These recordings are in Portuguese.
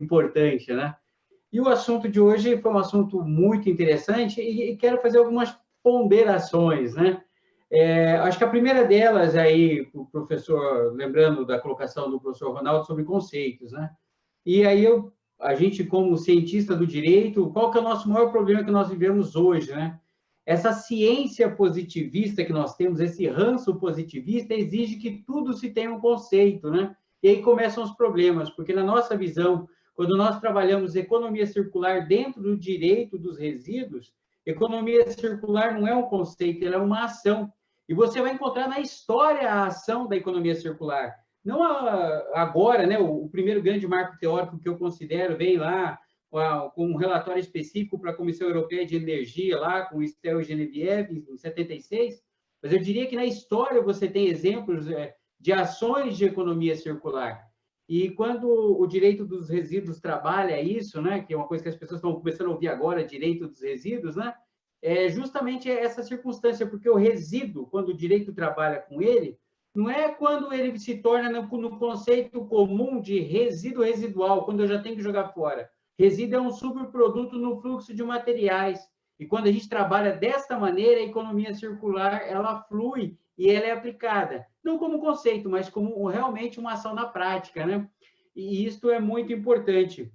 importante, né? E o assunto de hoje foi um assunto muito interessante e quero fazer algumas ponderações, né? Acho que a primeira delas aí, o professor, lembrando da colocação do professor Ronaldo sobre conceitos, né? E aí a gente, como cientista do direito, qual que é o nosso maior problema que nós vivemos hoje, né? Essa ciência positivista que nós temos, esse ranço positivista, exige que tudo se tenha um conceito, né? E aí começam os problemas, porque na nossa visão, quando nós trabalhamos economia circular dentro do direito dos resíduos, economia circular não é um conceito, ela é uma ação. E você vai encontrar na história a ação da economia circular. Não agora, né? O primeiro grande marco teórico que eu considero vem lá com um relatório específico para a Comissão Europeia de Energia, lá com o Estelle Genevieve, em 76, mas eu diria que na história você tem exemplos de ações de economia circular. E quando o direito dos resíduos trabalha isso, né, que é uma coisa que as pessoas estão começando a ouvir agora, direito dos resíduos, né, é justamente essa circunstância, porque o resíduo, quando o direito trabalha com ele, não é quando ele se torna no conceito comum de resíduo residual, quando eu já tenho que jogar fora. Resíduo é um subproduto no fluxo de materiais. E quando a gente trabalha desta maneira, a economia circular, ela flui e ela é aplicada. Não como conceito, mas como realmente uma ação na prática, né? E isso é muito importante.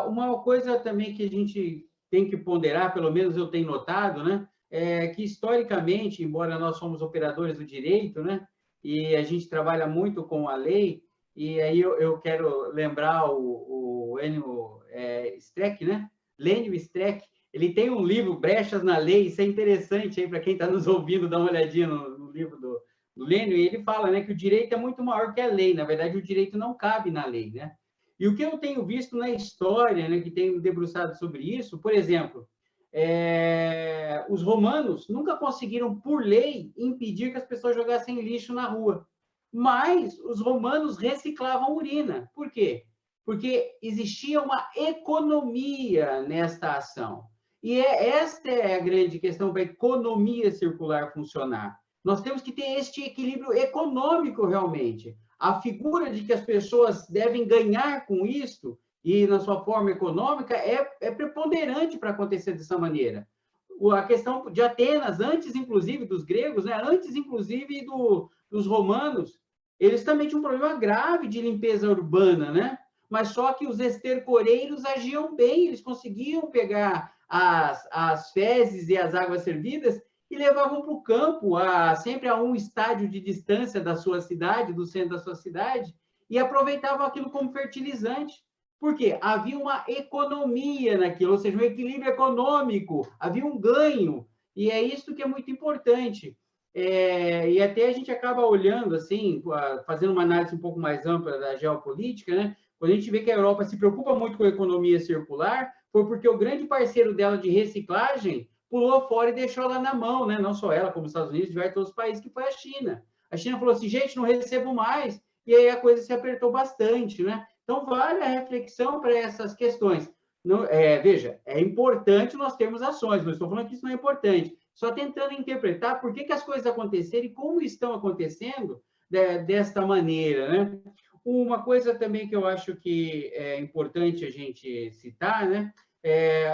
Uma coisa também que a gente tem que ponderar, pelo menos eu tenho notado, né? É que, historicamente, embora nós somos operadores do direito, né? E a gente trabalha muito com a lei, e aí eu quero lembrar o Enio Streck, né? Lênio Streck, ele tem um livro, Brechas na Lei, isso é interessante aí para quem está nos ouvindo, dar uma olhadinha no livro do Lênio, e ele fala, né, que o direito é muito maior que a lei, na verdade o direito não cabe na lei, né? E o que eu tenho visto na história, né, que tenho debruçado sobre isso, por exemplo, os romanos nunca conseguiram, por lei, impedir que as pessoas jogassem lixo na rua. Mas os romanos reciclavam urina. Por quê? Porque existia uma economia nesta ação. E esta é a grande questão para a economia circular funcionar. Nós temos que ter este equilíbrio econômico realmente. A figura de que as pessoas devem ganhar com isto e na sua forma econômica é preponderante para acontecer dessa maneira. A questão de Atenas, antes inclusive dos gregos, né? Antes inclusive dos romanos, eles também tinham um problema grave de limpeza urbana, né? Mas só que os estercoreiros agiam bem, eles conseguiam pegar as fezes e as águas servidas e levavam para o campo, sempre a um estádio de distância da sua cidade, do centro da sua cidade, e aproveitavam aquilo como fertilizante. Por quê? Havia uma economia naquilo, ou seja, um equilíbrio econômico, havia um ganho, e é isso que é muito importante. E até a gente acaba olhando, assim, fazendo uma análise um pouco mais ampla da geopolítica, né? Quando a gente vê que a Europa se preocupa muito com a economia circular, foi porque o grande parceiro dela de reciclagem pulou fora e deixou ela na mão, né? Não só ela, como os Estados Unidos, diversos outros países, que foi a China. A China falou assim, gente, não recebo mais, e aí a coisa se apertou bastante, né? Então, vale a reflexão para essas questões. Não, veja, é importante nós termos ações, não estou falando que isso não é importante, só tentando interpretar por que as coisas aconteceram e como estão acontecendo desta maneira, né? Uma coisa também que eu acho que é importante a gente citar, né?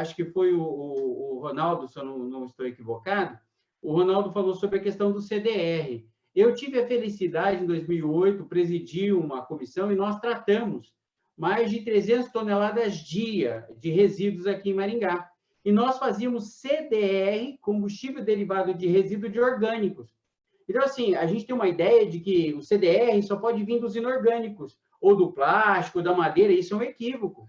Acho que foi o Ronaldo, se eu não estou equivocado, o Ronaldo falou sobre a questão do CDR. Eu tive a felicidade, em 2008, presidir uma comissão e nós tratamos mais de 300 toneladas dia de resíduos aqui em Maringá. E nós fazíamos CDR, combustível derivado de resíduo de orgânicos. Então, assim, a gente tem uma ideia de que o CDR só pode vir dos inorgânicos, ou do plástico, ou da madeira, isso é um equívoco.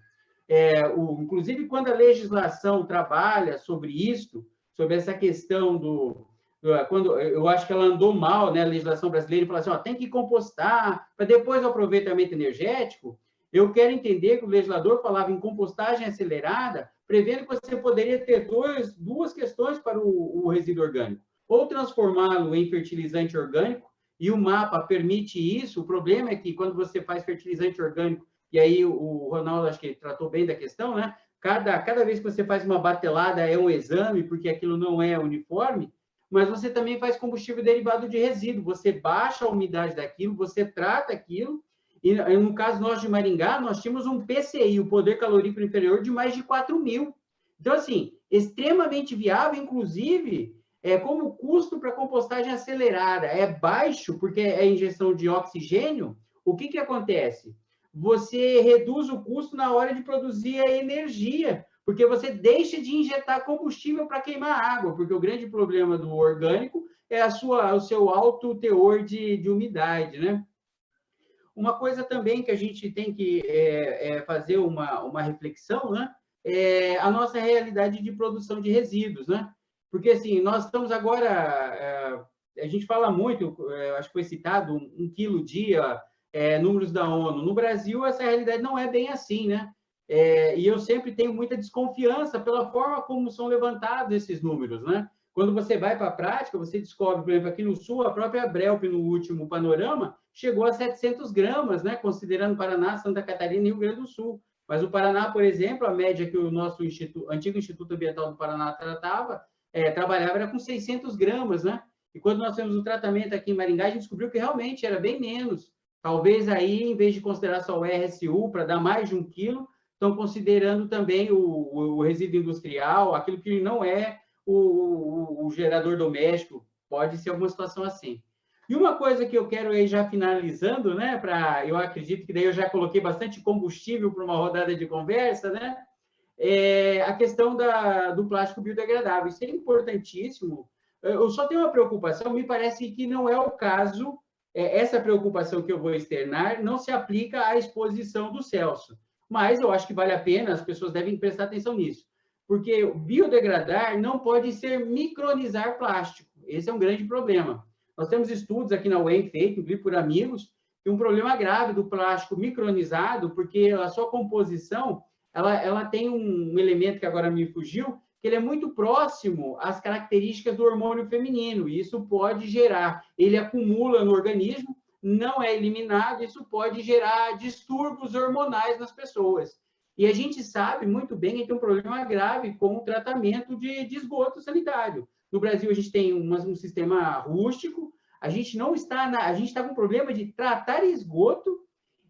Inclusive, quando a legislação trabalha sobre isso, sobre essa questão quando eu acho que ela andou mal, né, a legislação brasileira, e falou assim, ó, tem que compostar para depois o aproveitamento energético, eu quero entender que o legislador falava em compostagem acelerada, prevendo que você poderia ter duas questões para o resíduo orgânico. Ou transformá-lo em fertilizante orgânico, e o mapa permite isso. O problema é que quando você faz fertilizante orgânico, e aí o Ronaldo acho que tratou bem da questão, né? Cada vez que você faz uma batelada é um exame, porque aquilo não é uniforme, mas você também faz combustível derivado de resíduo. Você baixa a umidade daquilo, você trata aquilo, E no caso nós de Maringá, nós tínhamos um PCI, o poder calorífico inferior, de mais de 4.000. Então, assim, extremamente viável, inclusive, como o custo para compostagem acelerada é baixo, porque é injeção de oxigênio, o que acontece? Você reduz o custo na hora de produzir a energia, porque você deixa de injetar combustível para queimar água, porque o grande problema do orgânico é o seu alto teor de umidade, né? Uma coisa também que a gente tem que fazer uma reflexão, né? É a nossa realidade de produção de resíduos, né? Porque, assim, nós estamos agora... a gente fala muito, acho que foi citado, 1 quilo dia, números da ONU. No Brasil, essa realidade não é bem assim, né? E eu sempre tenho muita desconfiança pela forma como são levantados esses números, né? Quando você vai para a prática, você descobre, por exemplo, aqui no Sul, a própria Brelp, no último panorama, chegou a 700 gramas, né? Considerando Paraná, Santa Catarina e Rio Grande do Sul. Mas o Paraná, por exemplo, a média que o nosso antigo Instituto Ambiental do Paraná trabalhava era com 600 gramas, né? E quando nós temos o tratamento aqui em Maringá, a gente descobriu que realmente era bem menos. Talvez aí, em vez de considerar só o RSU para dar mais de 1 quilo, estão considerando também o resíduo industrial, aquilo que não é o gerador doméstico, pode ser alguma situação assim. E uma coisa que eu quero aí já finalizando, né, eu acredito que daí eu já coloquei bastante combustível para uma rodada de conversa, né, a questão do plástico biodegradável. Isso é importantíssimo. Eu só tenho uma preocupação, me parece que não é o caso, essa preocupação que eu vou externar não se aplica à exposição do Celso, mas eu acho que vale a pena, as pessoas devem prestar atenção nisso, porque biodegradar não pode ser micronizar plástico. Esse é um grande problema. Nós temos estudos aqui na UEM feitos, inclusive por amigos, que um problema grave do plástico micronizado, porque a sua composição, ela tem um elemento que agora me fugiu, que ele é muito próximo às características do hormônio feminino, e isso pode gerar, ele acumula no organismo, não é eliminado, isso pode gerar distúrbios hormonais nas pessoas. E a gente sabe muito bem que tem um problema grave com o tratamento de esgoto sanitário. No Brasil, a gente tem um sistema rústico, a gente está com problema de tratar esgoto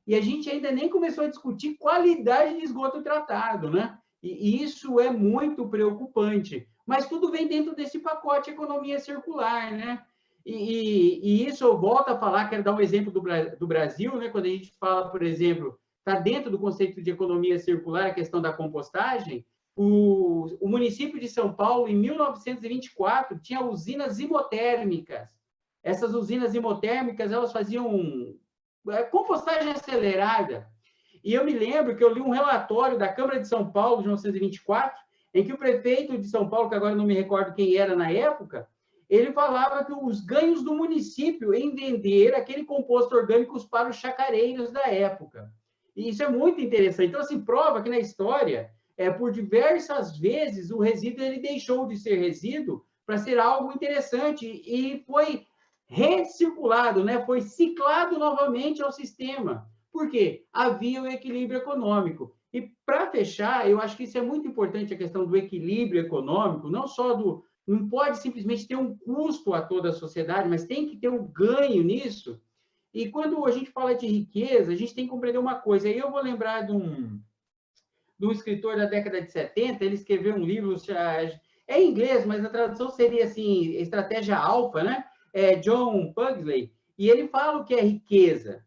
e a gente ainda nem começou a discutir qualidade de esgoto tratado, né? E isso é muito preocupante. Mas tudo vem dentro desse pacote economia circular, né? E isso eu volto a falar, quero dar um exemplo do Brasil, né? Quando a gente fala, por exemplo, está dentro do conceito de economia circular, a questão da compostagem, o município de São Paulo, em 1924, tinha usinas imotérmicas. Essas usinas imotérmicas, elas faziam compostagem acelerada. E eu me lembro que eu li um relatório da Câmara de São Paulo, de 1924, em que o prefeito de São Paulo, que agora não me recordo quem era na época, ele falava que os ganhos do município em vender aquele composto orgânico para os chacareiros da época. E isso é muito interessante. Então, assim, prova que na história, por diversas vezes, o resíduo ele deixou de ser resíduo para ser algo interessante e foi recirculado, né? Foi ciclado novamente ao sistema. Por quê? Havia o equilíbrio econômico. E, para fechar, eu acho que isso é muito importante, a questão do equilíbrio econômico, não só do... Não pode simplesmente ter um custo a toda a sociedade, mas tem que ter um ganho nisso. E quando a gente fala de riqueza, a gente tem que compreender uma coisa. Aí eu vou lembrar de um escritor da década de 70, ele escreveu um livro, é em inglês, mas a tradução seria assim, Estratégia Alfa, né? John Pugsley, e ele fala o que é riqueza.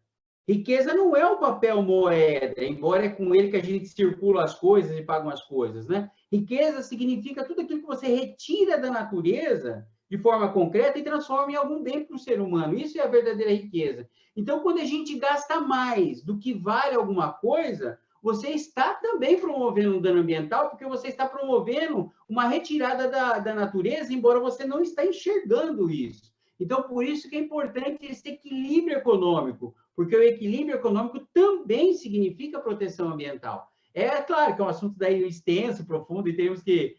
Riqueza não é o papel moeda, embora é com ele que a gente circula as coisas e paga as coisas, né? Riqueza significa tudo aquilo que você retira da natureza de forma concreta e transforma em algum bem para o ser humano. Isso é a verdadeira riqueza. Então, quando a gente gasta mais do que vale alguma coisa, você está também promovendo um dano ambiental, porque você está promovendo uma retirada da natureza, embora você não está enxergando isso. Então, por isso que é importante esse equilíbrio econômico, porque o equilíbrio econômico também significa proteção ambiental. É claro que é um assunto daí extenso, profundo, e temos que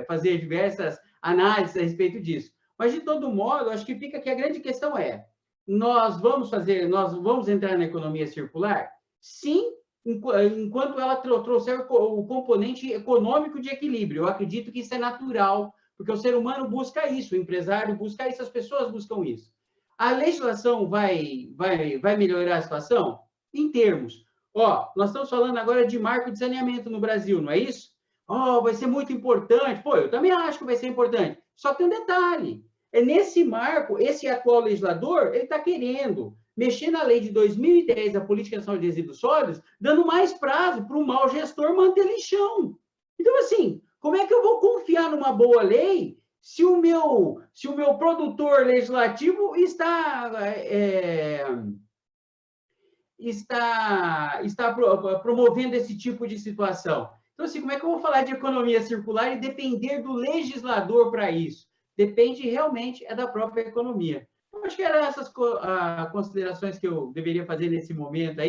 fazer diversas análises a respeito disso. Mas, de todo modo, acho que fica que a grande questão nós vamos entrar na economia circular? Sim, enquanto ela trouxer o componente econômico de equilíbrio. Eu acredito que isso é natural, porque o ser humano busca isso, o empresário busca isso, as pessoas buscam isso. A legislação vai melhorar a situação? em termos. Ó, nós estamos falando agora de marco de saneamento no Brasil, não é isso? Ó, vai ser muito importante. Pô, eu também acho que vai ser importante. Só que tem um detalhe. É nesse marco, esse atual legislador, ele está querendo mexer na lei de 2010, a Política Nacional de Resíduos Sólidos, dando mais prazo para o mau gestor manter lixão. Então, assim, como é que eu vou confiar numa boa lei se o meu produtor legislativo está promovendo esse tipo de situação? Então, assim, como é que eu vou falar de economia circular e depender do legislador para isso? Depende realmente da própria economia. Eu acho que eram essas considerações que eu deveria fazer nesse momento aí.